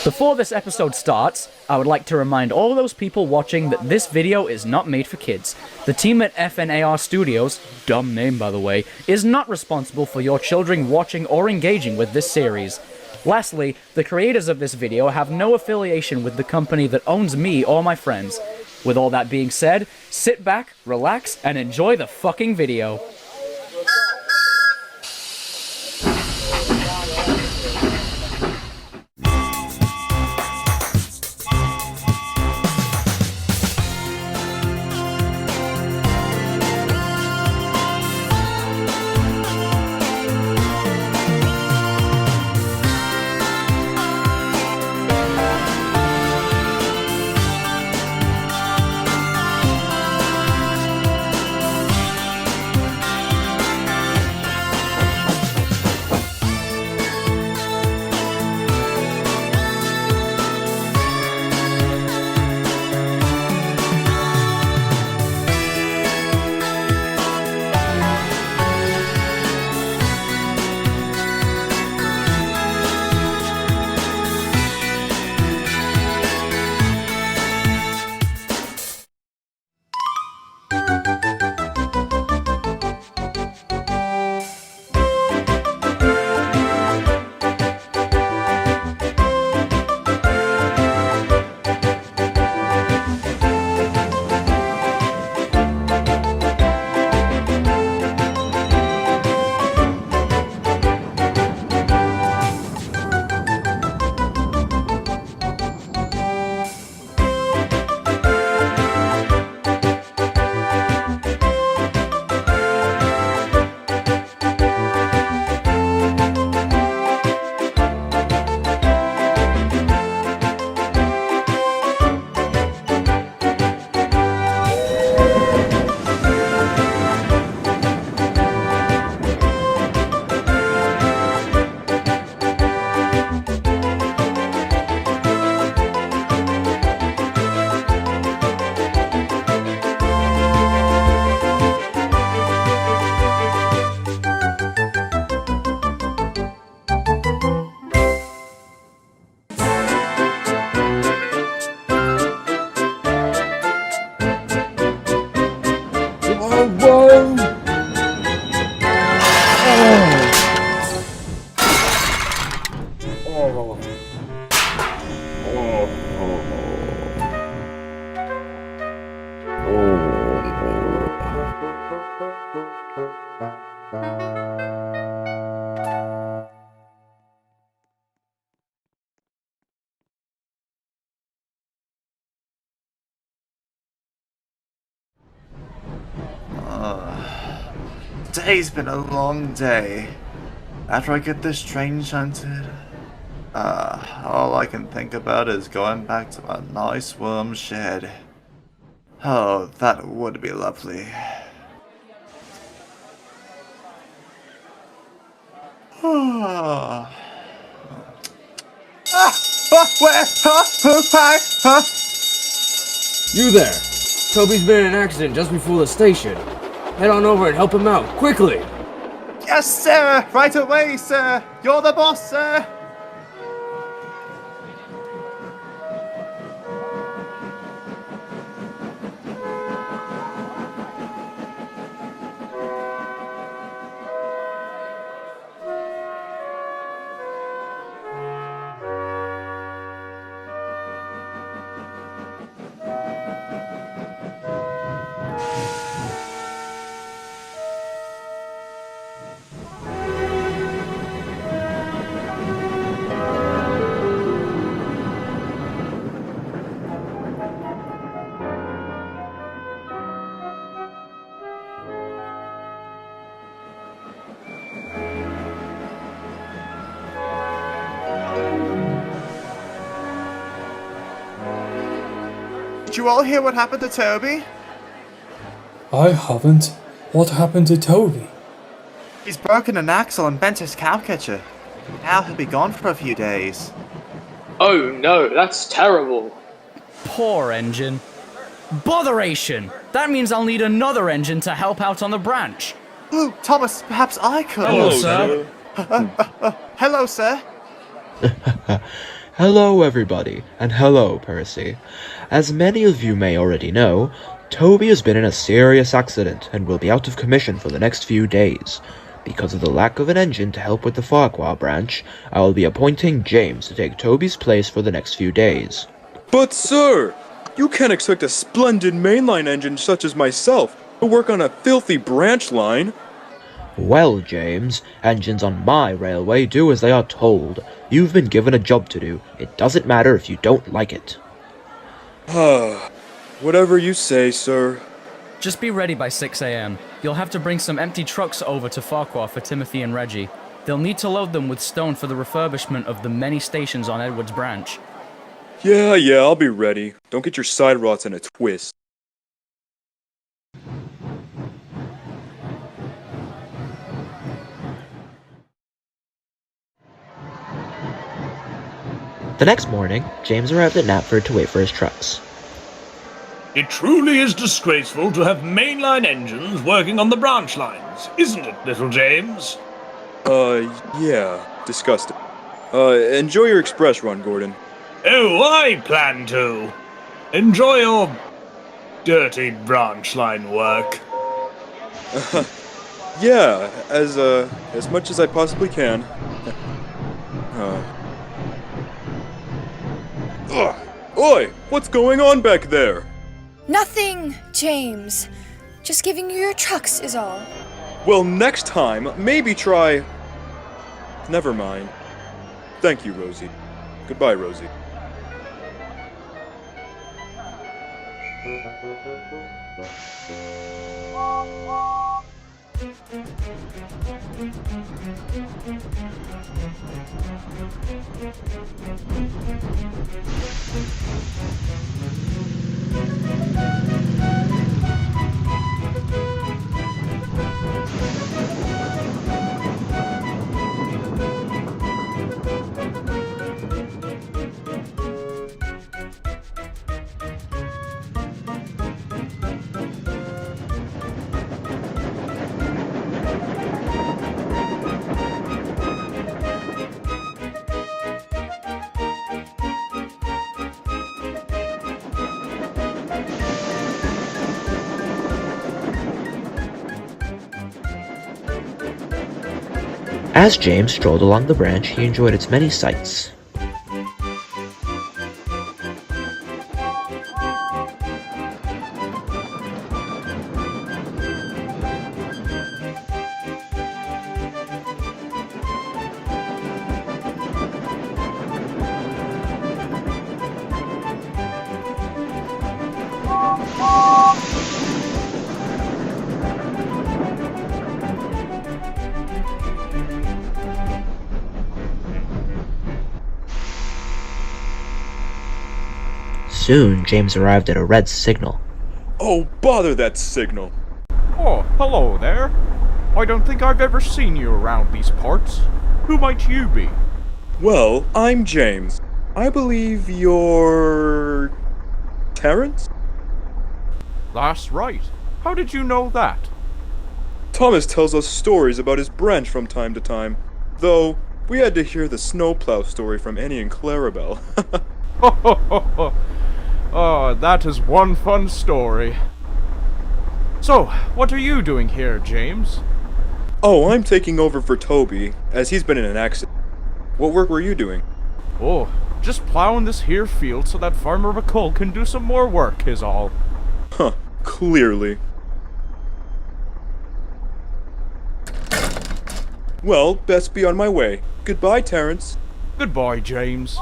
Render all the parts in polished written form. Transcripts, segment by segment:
Before this episode starts, I would like to remind all those people watching that this video is not made for kids. The team at FNAR Studios, dumb name by the way, is not responsible for your children watching or engaging with this series. Lastly, the creators of this video have no affiliation with the company that owns me or my friends. With all that being said, sit back, relax, and enjoy the fucking video. Today's been a long day. After I get this train shunted, all I can think about is going back to my nice warm shed. Oh, that would be lovely. You there! Toby's been in an accident just before the station. Head on over and help him out, quickly! Yes, sir! Right away, sir! You're the boss, sir! Did you all hear what happened to Toby? I haven't. What happened to Toby? He's broken an axle and bent his cowcatcher. Now he'll be gone for a few days. Oh no, that's terrible. Poor engine. Botheration! That means I'll need another engine to help out on the branch. Oh, Thomas, perhaps I could. Hello, sir. Hello, sir. Hello everybody, and hello Percy. As many of you may already know, Toby has been in a serious accident and will be out of commission for the next few days. Because of the lack of an engine to help with the TCAWA branch, I will be appointing James to take Toby's place for the next few days. But sir, you can't expect a splendid mainline engine such as myself to work on a filthy branch line. Well, James, engines on my railway do as they are told. You've been given a job to do. It doesn't matter if you don't like it. Whatever you say, sir. Just be ready by 6 a.m. You'll have to bring some empty trucks over to Farquhar for Timothy and Reggie. They'll need to load them with stone for the refurbishment of the many stations on Edwards Branch. Yeah, I'll be ready. Don't get your side rods in a twist. The next morning, James arrived at Knapford to wait for his trucks. It truly is disgraceful to have mainline engines working on the branch lines, isn't it, little James? Yeah, disgusting. Enjoy your express run, Gordon. Oh, I plan to. Enjoy your dirty branch line work. Yeah, as much as I possibly can. Oi! What's going on back there? Nothing, James. Just giving you your trucks is all. Well, next time, maybe try... Never mind. Thank you, Rosie. Goodbye, Rosie. As James strolled along the branch, he enjoyed its many sights. Soon, James arrived at a red signal. Oh, bother that signal! Oh, hello there. I don't think I've ever seen you around these parts. Who might you be? Well, I'm James. I believe you're... Terrence? That's right. How did you know that? Thomas tells us stories about his branch from time to time. Though, we had to hear the snowplow story from Annie and Clarabelle. Oh, that is one fun story. So, what are you doing here, James? Oh, I'm taking over for Toby, as he's been in an accident. What work were you doing? Oh, just plowing this here field so that Farmer McCull can do some more work is all. Huh, clearly. Well, best be on my way. Goodbye, Terrence. Goodbye, James.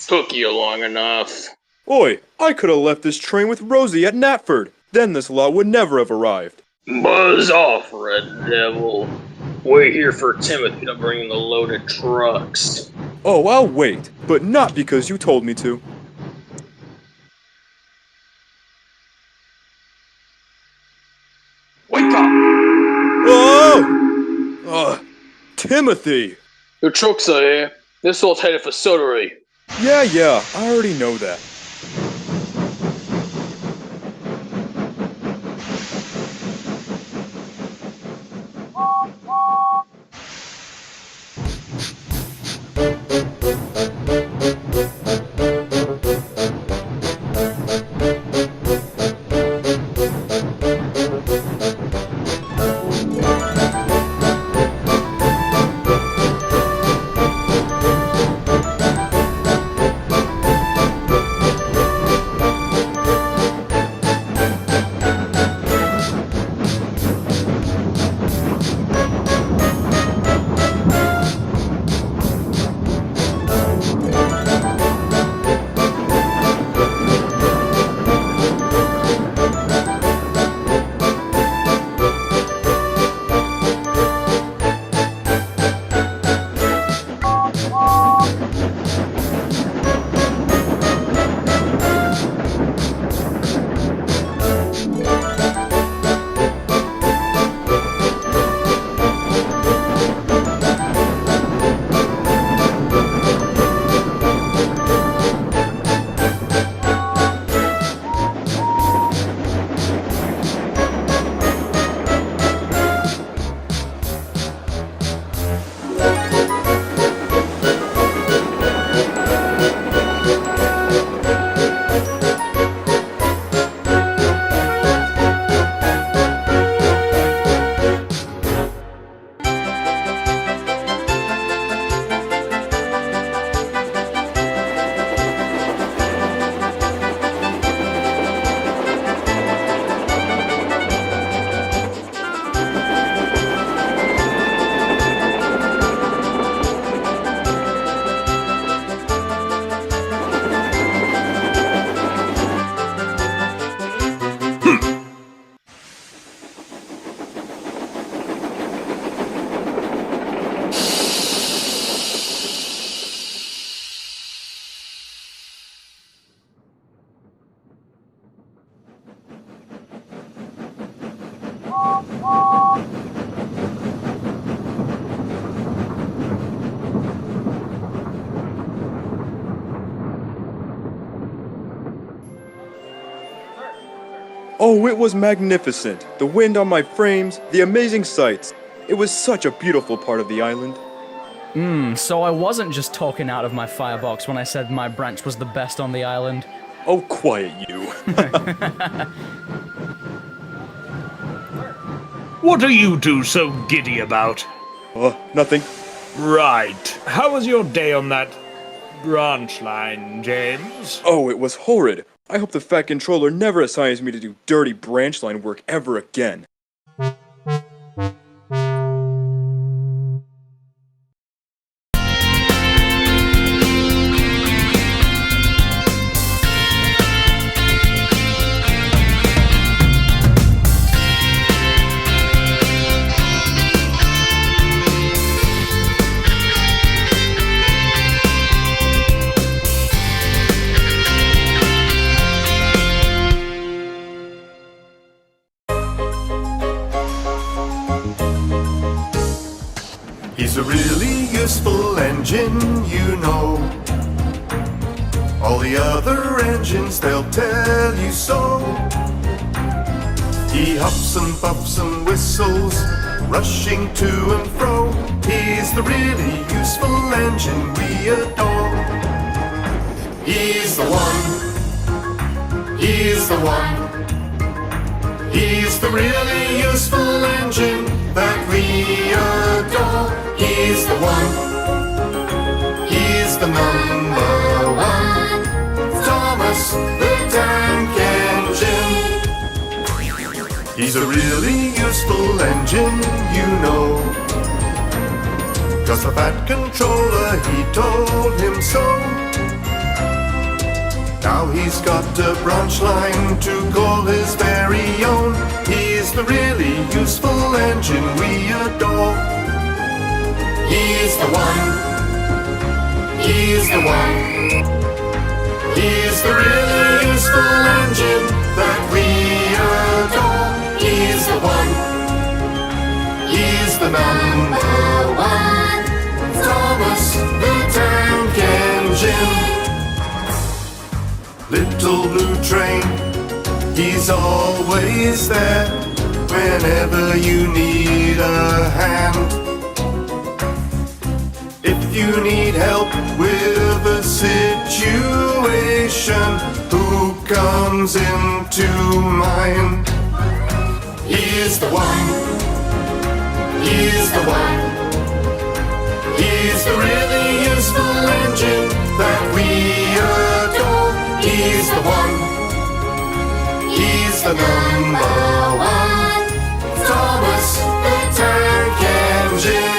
Took you long enough. Oi, I could have left this train with Rosie at Knapford. Then this lot would never have arrived. Buzz off, Red Devil. We're here for Timothy to bring in the loaded trucks. Oh, I'll wait, but not because you told me to. Wake up! Oh! Ugh. Timothy! Your trucks are here. This one's headed for Suttery. Yeah, I already know that. Oh, it was magnificent. The wind on my frames, the amazing sights. It was such a beautiful part of the island. So I wasn't just talking out of my firebox when I said my branch was the best on the island. Oh, quiet you. What are you two so giddy about? Nothing. Right. How was your day on that branch line, James? Oh, it was horrid. I hope the Fat Controller never assigns me to do dirty branch line work ever again. He's a really useful engine, you know. All the other engines, they'll tell you so. He hops and puffs and whistles, rushing to and fro. He's the really useful engine we adore. He's the one. He's the one. He's the really useful engine that we adore. He's the one. He's the number one. Thomas the Tank Engine. He's a really useful engine, you know. 'Cause the Fat Controller, he told him so. Now he's got a branch line to call his very own. He's the really useful engine we adore. He's the one. He's the one. He's the really useful engine that we adore. He's the one. He's the number one. Thomas the Tank Engine. Little blue train, he's always there whenever you need a hand. If you need help with a situation, who comes into mind? He's the one. He's the one. He's the really useful engine that we adore. He's the one. He's the number one. Thomas the Tank Engine.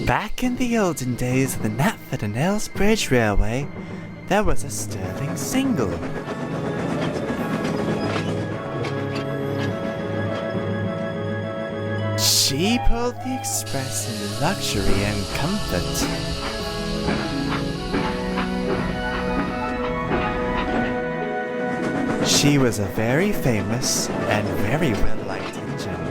Back in the olden days of the Knapford and Aylesbridge Railway, there was a sterling single. She pulled the express in luxury and comfort. She was a very famous and very well-liked engine.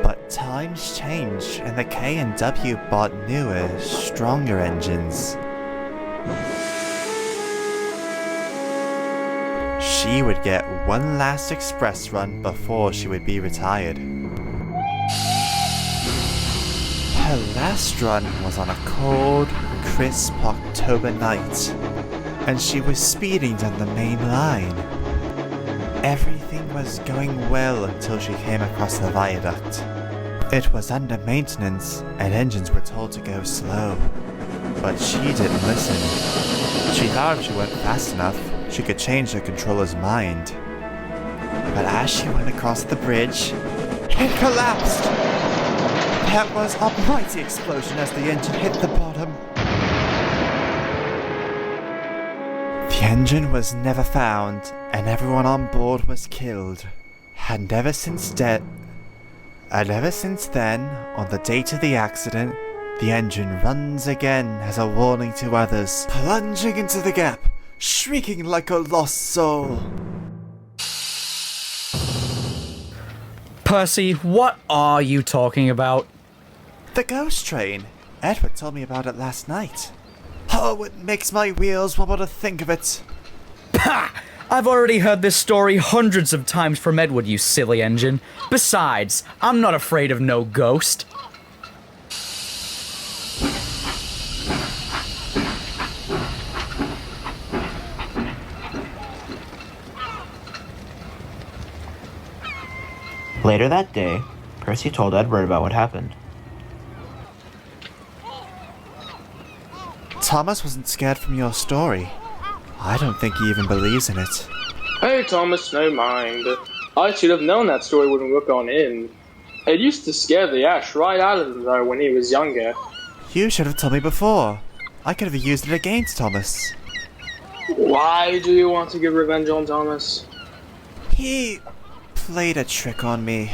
But times changed and the K&W bought newer, stronger engines. She would get one last express run before she would be retired. Her last run was on a cold, crisp October night, and she was speeding down the main line. Everything was going well until she came across the viaduct. It was under maintenance, and engines were told to go slow. But she didn't listen. She thought if she went fast enough, she could change the controller's mind. But as she went across the bridge, it collapsed! There was a mighty explosion as the engine hit the bottom. The engine was never found, and everyone on board was killed. And ever since then, on the date of the accident, the engine runs again as a warning to others, plunging into the gap, shrieking like a lost soul. Percy, what are you talking about? The ghost train. Edward told me about it last night. Oh, it makes my wheels wobble to think of it. Pah! I've already heard this story hundreds of times from Edward, you silly engine. Besides, I'm not afraid of no ghost. Later that day, Percy told Edward about what happened. Thomas wasn't scared from your story. I don't think he even believes in it. Hey Thomas, no mind. I should have known that story wouldn't work on him. It used to scare the ash right out of him though when he was younger. You should have told me before. I could have used it against Thomas. Why do you want to get revenge on Thomas? He played a trick on me.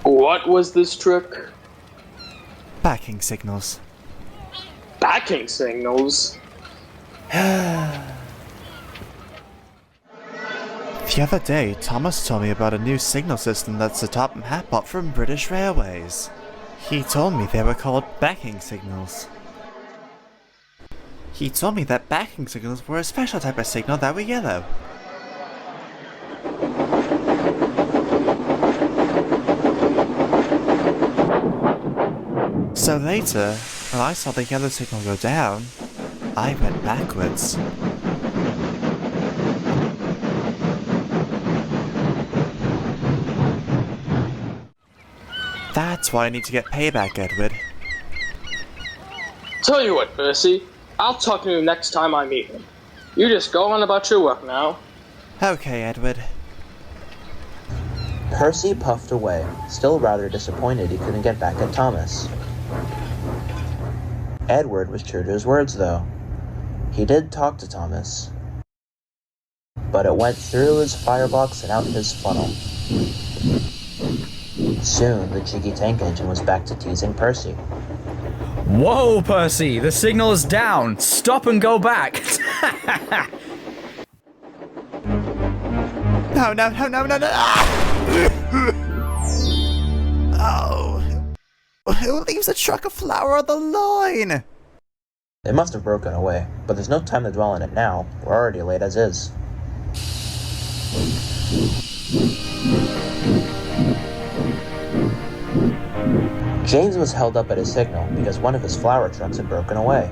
What was this trick? Backing signals. Backing signals? The other day, Thomas told me about a new signal system that's a top hat bought from British Railways. He told me they were called backing signals. He told me that backing signals were a special type of signal that were yellow. So later, when I saw the yellow signal go down, I went backwards. That's why I need to get payback, Edward. Tell you what, Percy, I'll talk to him next time I meet him. You just go on about your work now. Okay, Edward. Percy puffed away, still rather disappointed he couldn't get back at Thomas. Edward was true to his words, though. He did talk to Thomas, but it went through his firebox and out his funnel. Soon, the cheeky tank engine was back to teasing Percy. Whoa, Percy! The signal is down! Stop and go back! No! Oh! Who leaves a truck of flour on the line? It must have broken away, but there's no time to dwell on it now. We're already late as is. James was held up at his signal because one of his flour trucks had broken away.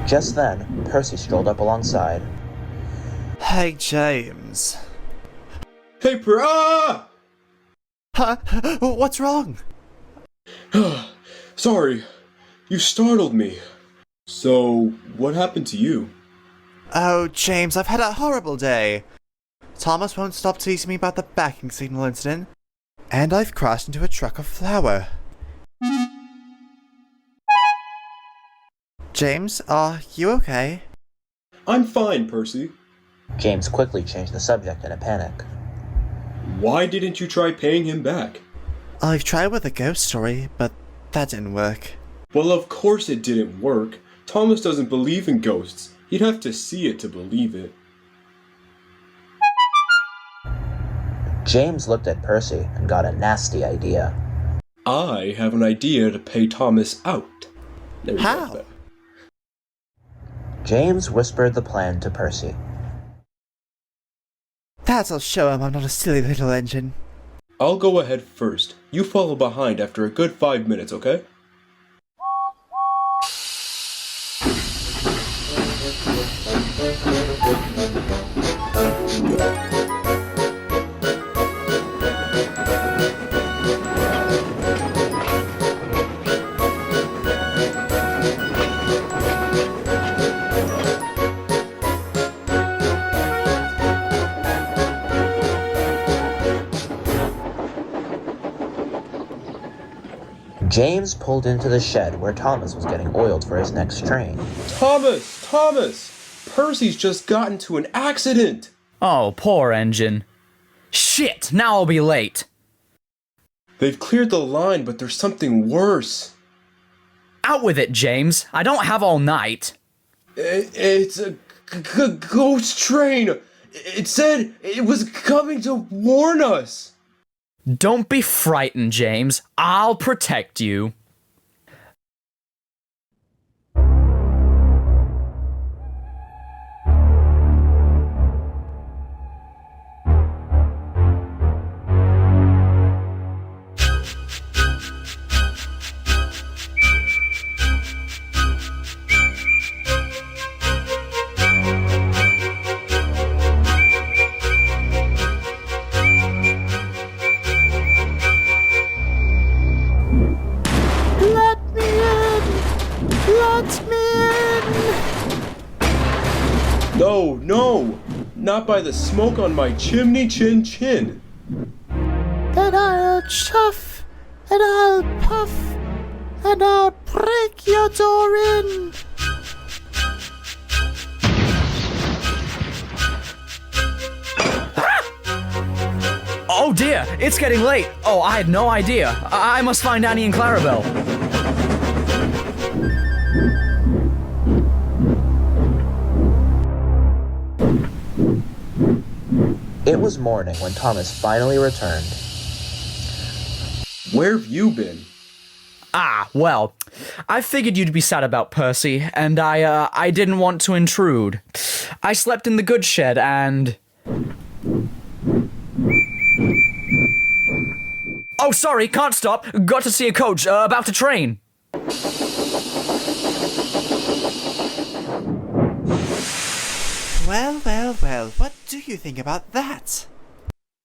Just then, Percy strolled up alongside. Hey, James. Hey, Huh? What's wrong? Sorry, you startled me. So, what happened to you? Oh, James, I've had a horrible day. Thomas won't stop teasing me about the backing signal incident, and I've crashed into a truck of flour. James, are you okay? I'm fine, Percy. James quickly changed the subject in a panic. Why didn't you try paying him back? I've tried with a ghost story, but that didn't work. Well, of course it didn't work. Thomas doesn't believe in ghosts. He'd have to see it to believe it. James looked at Percy and got a nasty idea. I have an idea to pay Thomas out. How? James whispered the plan to Percy. That'll show him I'm not a silly little engine. I'll go ahead first. You follow behind after a good 5 minutes, okay? James pulled into the shed where Thomas was getting oiled for his next train. Thomas! Percy's just got into an accident! Oh, poor engine. Shit, now I'll be late. They've cleared the line, but there's something worse. Out with it, James. I don't have all night. It's a ghost train! It said it was coming to warn us! Don't be frightened, James. I'll protect you. No! Not by the smoke on my chimney chin. Then I'll chuff, and I'll puff, and I'll break your door in. Oh dear, it's getting late. Oh, I had no idea. I must find Annie and Clarabelle. It was morning when Thomas finally returned. Where have you been? Ah, well, I figured you'd be sad about Percy, and I didn't want to intrude. I slept in the goods shed and... Oh, sorry, can't stop. Got to see a coach, about to train. Well, what do you think about that?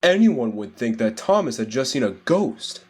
Anyone would think that Thomas had just seen a ghost.